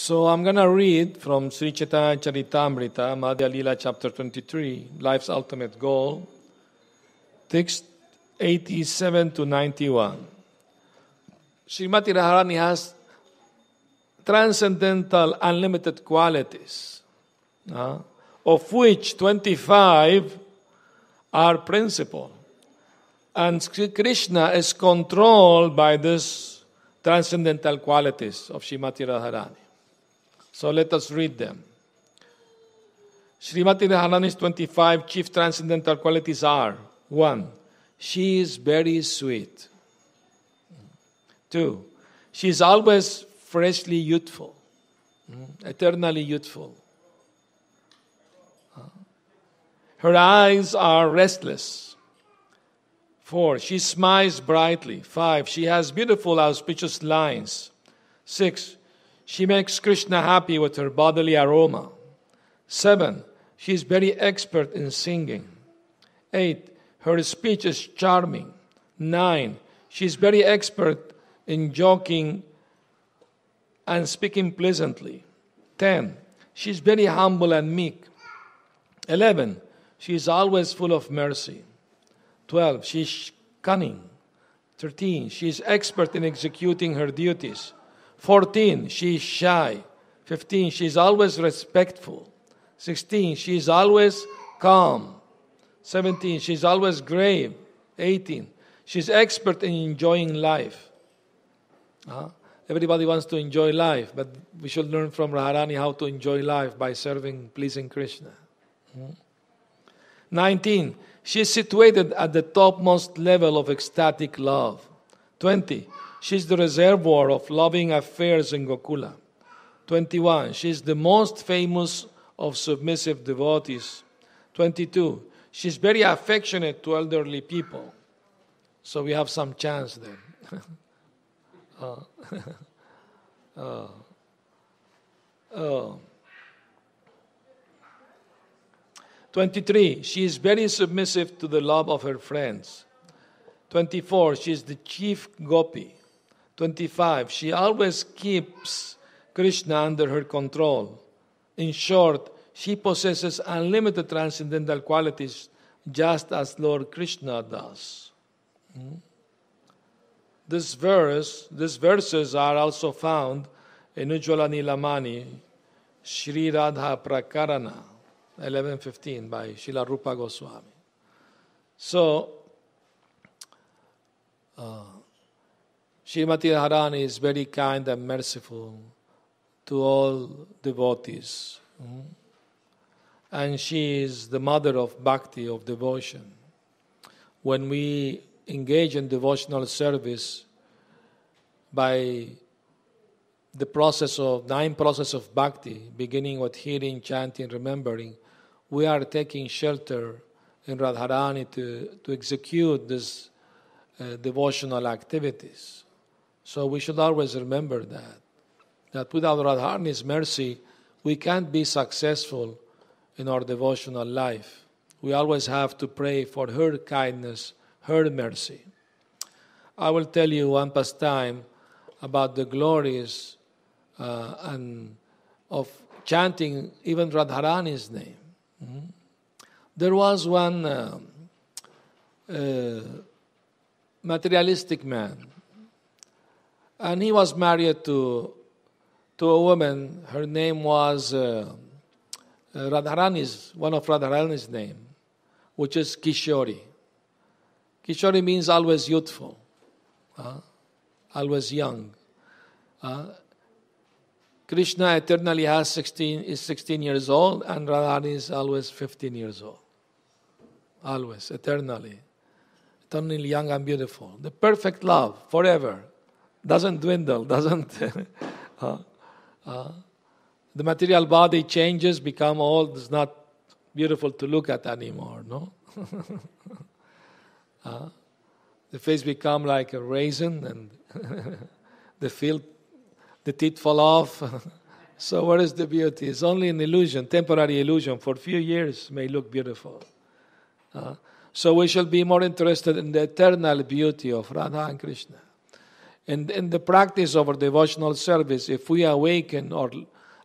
So I'm going to read from Sri Chaitanya Charitamrita, Madhya Lila, chapter 23, Life's Ultimate Goal, text 87 to 91. Srimati Radharani has transcendental, unlimited qualities, of which 25 are principal. And Krishna is controlled by these transcendental qualities of Srimati Radharani. So let us read them. Srimati Radharani's 25 chief transcendental qualities are: 1. She is very sweet. 2. She is always freshly youthful, eternally youthful. Her eyes are restless. 4. She smiles brightly. 5. She has beautiful, auspicious lines. 6. She makes Krishna happy with her bodily aroma. 7. She is very expert in singing. 8. Her speech is charming. 9. She is very expert in joking and speaking pleasantly. 10. She is very humble and meek. 11. She is always full of mercy. 12. She is cunning. 13. She is expert in executing her duties. 14. She is shy. 15. She is always respectful. 16. She is always calm. 17. She is always grave. 18. She is expert in enjoying life. Everybody wants to enjoy life, but we should learn from Radharani how to enjoy life by serving, pleasing Krishna. 19. She is situated at the topmost level of ecstatic love. 20. She is the reservoir of loving affairs in Gokula. 21. She is the most famous of submissive devotees. 22. She is very affectionate to elderly people. So we have some chance there. 23. She is very submissive to the love of her friends. 24. She is the chief gopi. 25. She always keeps Krishna under her control. In short, she possesses unlimited transcendental qualities just as Lord Krishna does. These verses are also found in Ujjwala Nilamani, Sri Radha Prakarana, 1115 by Srila Rupa Goswami. So, Srimati Radharani is very kind and merciful to all devotees. And she is the mother of bhakti, of devotion. When we engage in devotional service by the nine process of bhakti, beginning with hearing, chanting, remembering, we are taking shelter in Radharani to execute these devotional activities. So we should always remember that without Radharani's mercy, we can't be successful in our devotional life. We always have to pray for her kindness, her mercy. I will tell you one pastime about the glories and of chanting even Radharani's name. There was one materialistic man, and he was married to a woman. Her name was one of Radharani's name, which is Kishori. Kishori means always youthful, always young. Krishna eternally is 16 years old, and Radharani is always 15 years old. Always, eternally young and beautiful. The perfect love, forever. Doesn't dwindle, doesn't... the material body changes, become old, it's not beautiful to look at anymore, no? The face become like a raisin, and the teeth fall off. So where is the beauty? It's only an illusion, temporary illusion. For a few years may look beautiful. So we shall be more interested in the eternal beauty of Radha and Krishna. And in the practice of our devotional service, if we awaken our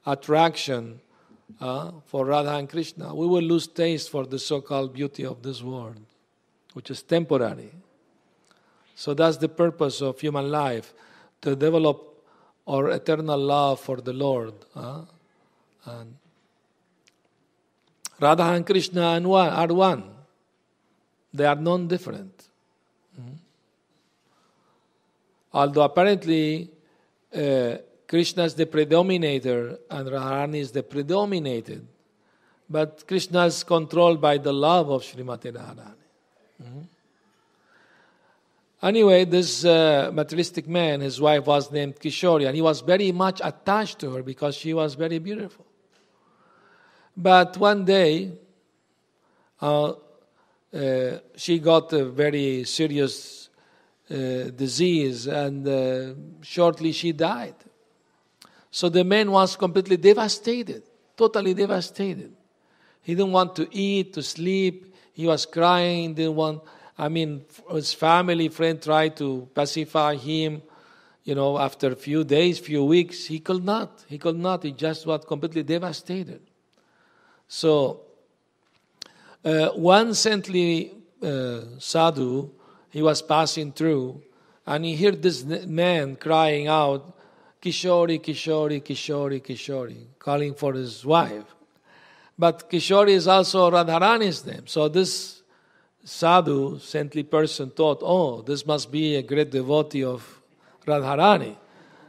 attraction for Radha and Krishna, we will lose taste for the so-called beauty of this world, which is temporary. So that's the purpose of human life, to develop our eternal love for the Lord. And Radha and Krishna are one. They are non-different. Although apparently Krishna is the predominator and Radharani is the predominated, but Krishna is controlled by the love of Srimati Radharani. Anyway, this materialistic man, his wife was named Kishori, and he was very much attached to her because she was very beautiful. But one day, she got a very serious disease, and shortly she died. So the man was completely devastated, totally devastated. He didn't want to eat, to sleep. He was crying, didn't want... his family, friend tried to pacify him. After a few days, few weeks, he could not. He just was completely devastated. So, one saintly sadhu, he was passing through, and he heard this man crying out, Kishori, Kishori, Kishori, Kishori, calling for his wife. But Kishori is also Radharani's name. So this sadhu, saintly person, thought, this must be a great devotee of Radharani.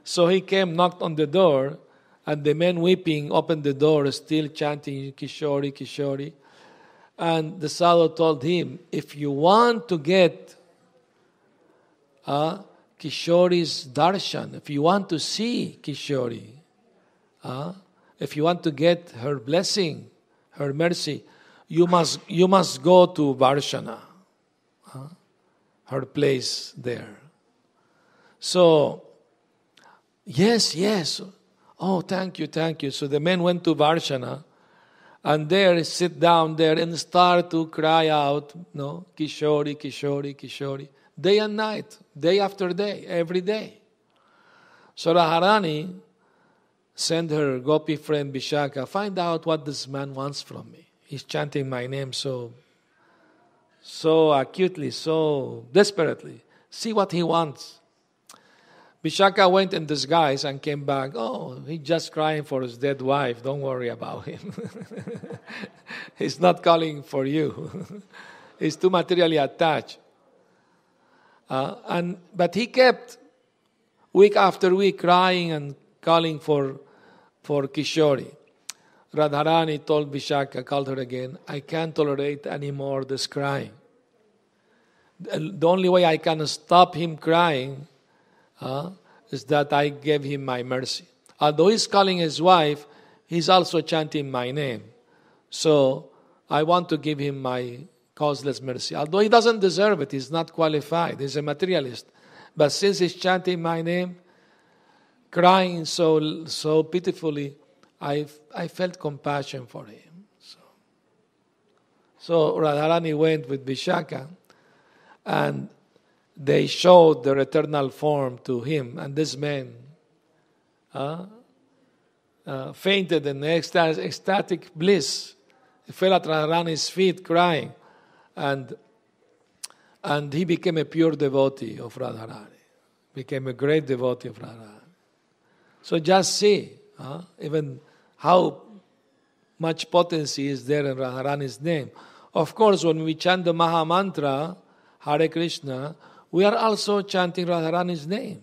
So he came, knocked on the door, and the man weeping opened the door, still chanting Kishori, Kishori. And the sadhu told him, if you want to get Kishori's darshan, if you want to see Kishori, if you want to get her blessing, her mercy, you must go to Varshana, her place there. So, yes. Oh, thank you. So the man went to Varshana, and there sit down there and start to cry out, Kishori, Kishori, Kishori, day and night, day after day, every day. So Radharani sent her gopi friend Vishaka, find out what this man wants from me. He's chanting my name so acutely, so desperately. See what he wants. Vishaka went in disguise and came back. Oh, he's just crying for his dead wife. Don't worry about him. He's not calling for you. He's too materially attached. But he kept week after week crying and calling for Kishori. Radharani told Vishaka, called her again, I can't tolerate anymore this crying. The only way I can stop him crying is that I gave him my mercy. Although he's calling his wife, he's also chanting my name. So I want to give him my causeless mercy. Although he doesn't deserve it, he's not qualified, he's a materialist. But since he's chanting my name, crying so pitifully, I felt compassion for him. So Radharani went with Vishaka, and they showed their eternal form to him, and this man fainted in ecstatic bliss. He fell at Radharani's feet crying, and he became a pure devotee of Radharani, became a great devotee of Radharani. So just see even how much potency is there in Radharani's name. Of course, when we chant the Maha Mantra, Hare Krishna, we are also chanting Radharani's name.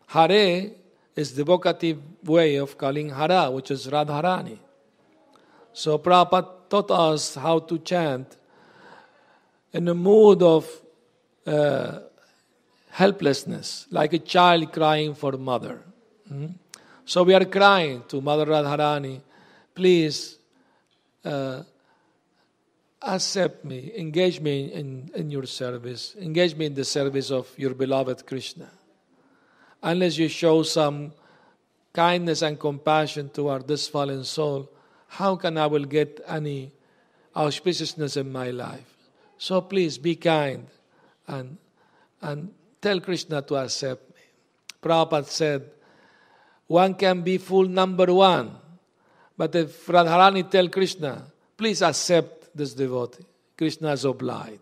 Hare is the vocative way of calling Hara, which is Radharani. So Prabhupada taught us how to chant in a mood of helplessness, like a child crying for mother. So we are crying to Mother Radharani, please accept me, engage me in your service, engage me in the service of your beloved Krishna. Unless you show some kindness and compassion toward this fallen soul, how can I will get any auspiciousness in my life? So please be kind and tell Krishna to accept me. Prabhupada said, one can be full number one. But if Radharani tell Krishna, please accept this devotee, Krishna is obliged.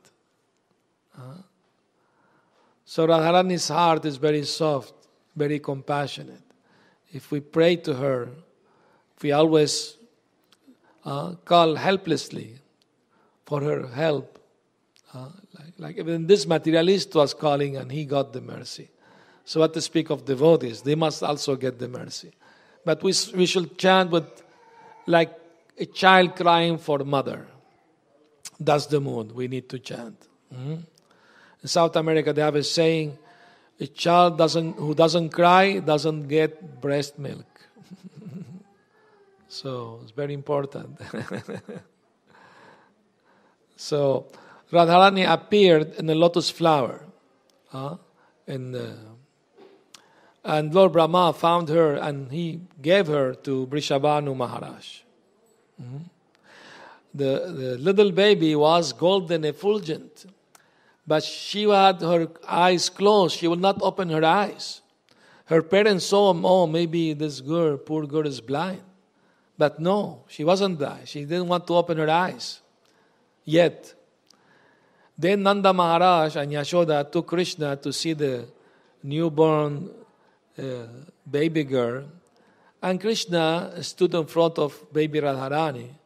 So Radharani's heart is very soft, very compassionate. If we pray to her, if we always call helplessly for her help, like even this materialist was calling and he got the mercy. So what to speak of devotees? They must also get the mercy. But we should chant with like a child crying for mother. That's the mood we need to chant. In South America, they have a saying, a child who doesn't cry doesn't get breast milk. So it's very important. So Radharani appeared in a lotus flower. And Lord Brahma found her and he gave her to Vrishabhanu Maharaj. The little baby was golden effulgent, but she had her eyes closed. She would not open her eyes. Her parents saw, oh, maybe this girl, poor girl, is blind. But no, she wasn't blind. She didn't want to open her eyes yet. Then Nanda Maharaj and Yashoda took Krishna to see the newborn baby girl, and Krishna stood in front of baby Radharani.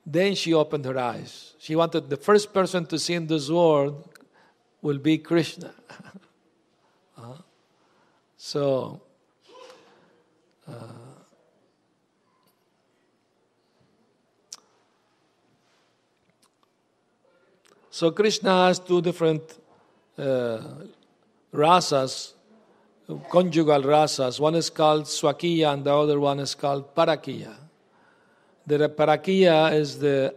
Then she opened her eyes. She wanted the first person to see in this world will be Krishna. So Krishna has two different rasas, conjugal rasas. One is called Swakiya and the other one is called Parakiya. The Parakiya is the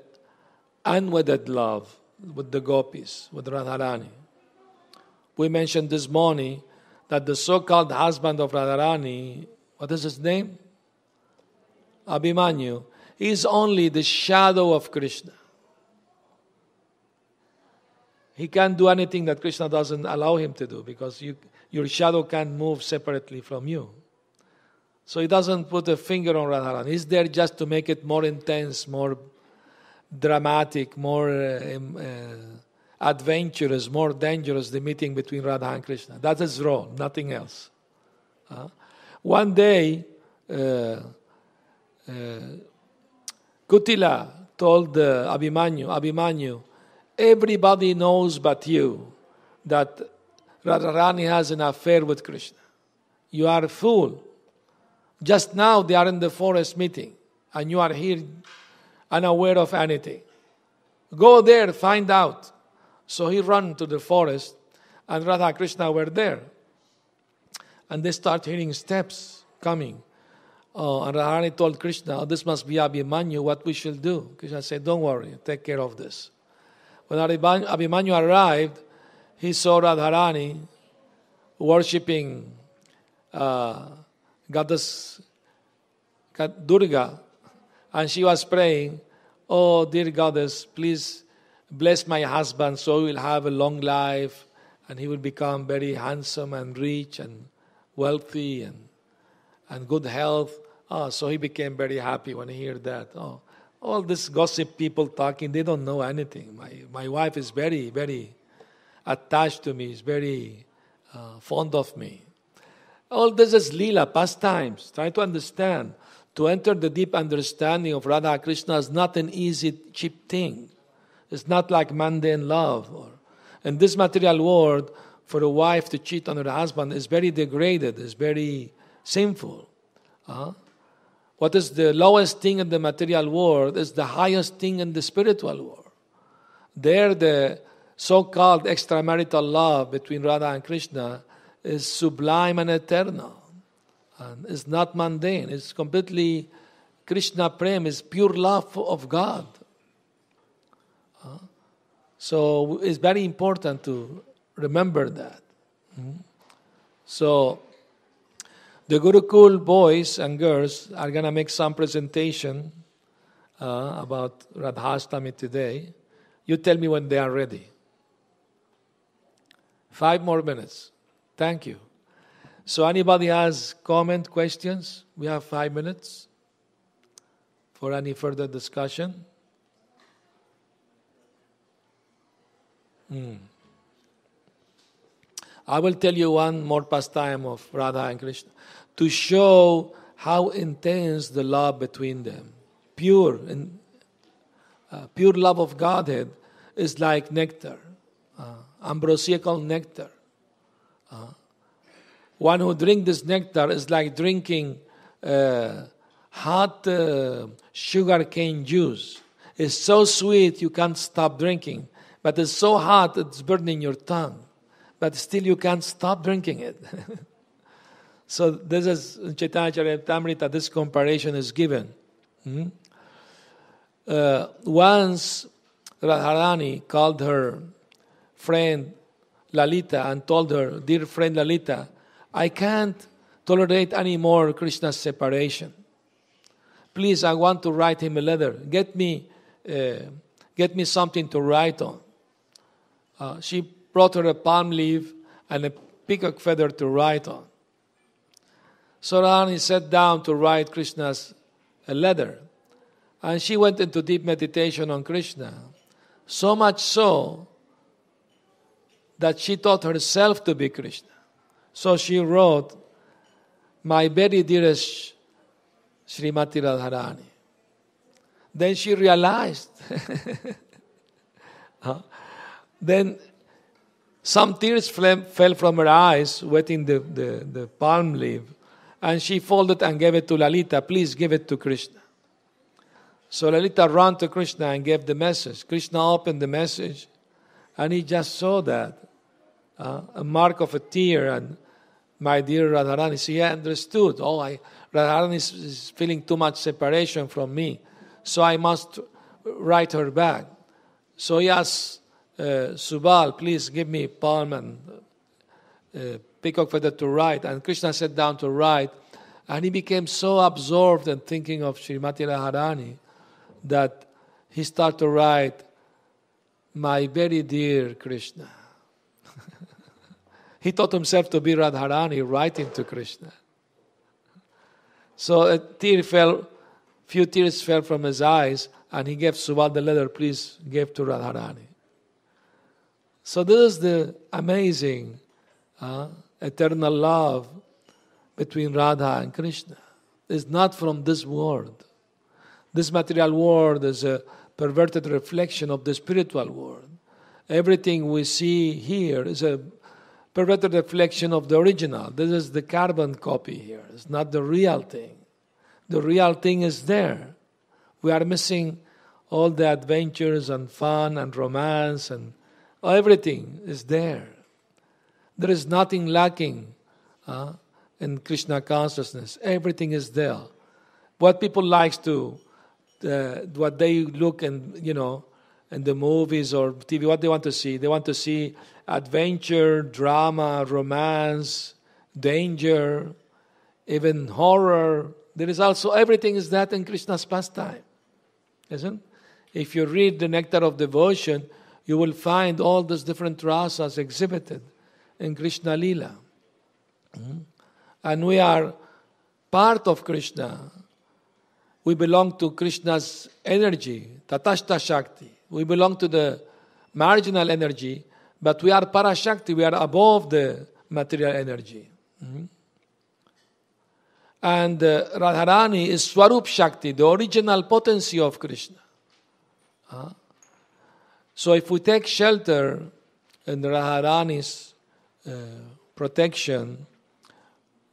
unwedded love with the gopis, with Radharani. We mentioned this morning that the so-called husband of Radharani, what is his name? Abhimanyu, he is only the shadow of Krishna. He can't do anything that Krishna doesn't allow him to do because your shadow can't move separately from you. So he doesn't put a finger on Radharani. He's there just to make it more intense, more dramatic, more adventurous, more dangerous, the meeting between Radha and Krishna. That's his role, nothing else. One day, Kutila told Abhimanyu, everybody knows but you that Radharani has an affair with Krishna. You are a fool. Just now they are in the forest meeting and you are here unaware of anything. Go there, find out. So he ran to the forest and Radha and Krishna were there. And they start hearing steps coming. And Radharani told Krishna, oh, this must be Abhimanyu, what we should do. Krishna said, don't worry, take care of this. When Abhimanyu arrived, he saw Radharani worshipping Goddess Durga, and she was praying, oh dear Goddess, please bless my husband so he will have a long life and he will become very handsome and rich and wealthy and good health. So he became very happy when he heard that. All this gossip people talking, they don't know anything. My wife is very, very attached to me, is very fond of me. All this is Leela, pastimes. Try to understand. To enter the deep understanding of Radha Krishna is not an easy, cheap thing. It's not like mundane love. In this material world, for a wife to cheat on her husband is very degraded, is very sinful. What is the lowest thing in the material world is the highest thing in the spiritual world. There, the so-called extramarital love between Radha and Krishna is sublime and eternal. And it's not mundane. It's completely Krishna Prem, is pure love of God. So it's very important to remember that. So the Gurukul boys and girls are going to make some presentation about Radhastami today. You tell me when they are ready. 5 more minutes. Thank you. So anybody has comment, questions? We have 5 minutes for any further discussion. I will tell you one more pastime of Radha and Krishna to show how intense the love between them. Pure love of Godhead is like nectar, ambrosiacal nectar. One who drinks this nectar is like drinking hot sugar cane juice. It's so sweet you can't stop drinking, but it's so hot it's burning your tongue. But still you can't stop drinking it. So this is in Chaitanya Charitamrita, this comparison is given. Once Radharani called her friend Lalita and told her, dear friend Lalita, I can't tolerate any more Krishna's separation. Please, I want to write him a letter. Get me something to write on. She brought her a palm leaf and a peacock feather to write on. So Radharani sat down to write Krishna's a letter. And she went into deep meditation on Krishna. So much so that she thought herself to be Krishna. So she wrote, my very dearest Srimati Radharani. Then she realized. Then some tears fell from her eyes, wetting the palm leaf. And she folded and gave it to Lalita. Please give it to Krishna. So Lalita ran to Krishna and gave the message. Krishna opened the message and he just saw that. A mark of a tear. And my dear Radharani, so he understood. Radharani is feeling too much separation from me. So I must write her back. So he asked Subal, please give me palm and peacock feather to write. And Krishna sat down to write. And he became so absorbed in thinking of Srimati Radharani that he started to write, my very dear Krishna. He thought himself to be Radharani writing to Krishna. So few tears fell from his eyes, and he gave Subal the letter, please give to Radharani. So this is the amazing eternal love between Radha and Krishna. It's not from this world. This material world is a perverted reflection of the spiritual world. Everything we see here is a perverted reflection of the original. This is the carbon copy here. It's not the real thing. The real thing is there. We are missing all the adventures and fun and romance and everything is there. There is nothing lacking in Krishna consciousness. Everything is there. What people like to, what they look and in the movies or TV, what they want to see. They want to see adventure, drama, romance, danger, even horror. There is also everything is that in Krishna's pastime. Isn't? If you read the Nectar of Devotion, you will find all those different rasas exhibited in Krishna Lila. And we are part of Krishna. We belong to Krishna's energy, Tatashta Shakti. We belong to the marginal energy, but we are Parashakti, we are above the material energy. And Radharani is Swarup Shakti, the original potency of Krishna. So if we take shelter in Radharani's protection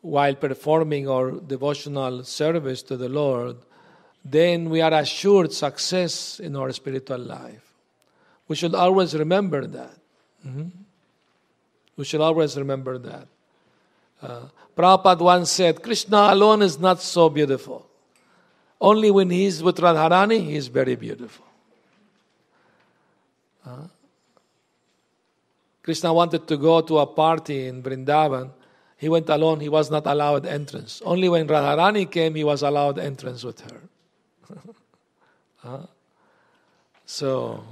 while performing our devotional service to the Lord, then we are assured success in our spiritual life. We should always remember that. We should always remember that. Prabhupada once said, Krishna alone is not so beautiful. Only when he is with Radharani, he is very beautiful. Krishna wanted to go to a party in Vrindavan. He went alone, he was not allowed entrance. Only when Radharani came, he was allowed entrance with her. So,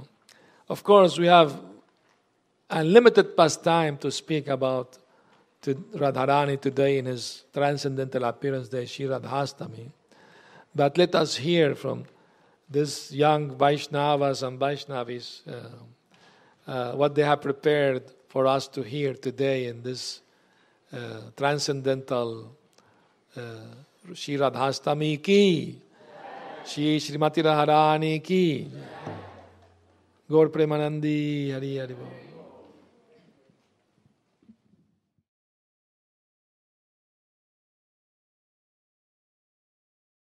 of course, we have unlimited pastime to speak about to Radharani today in his transcendental appearance day, Shri Radhastami. But let us hear from these young Vaishnavas and Vaishnavis what they have prepared for us to hear today in this transcendental Shri Radhastami ki, Shri Srimati Radharani ki, Gaur Premanandi, Hari Hari Bol.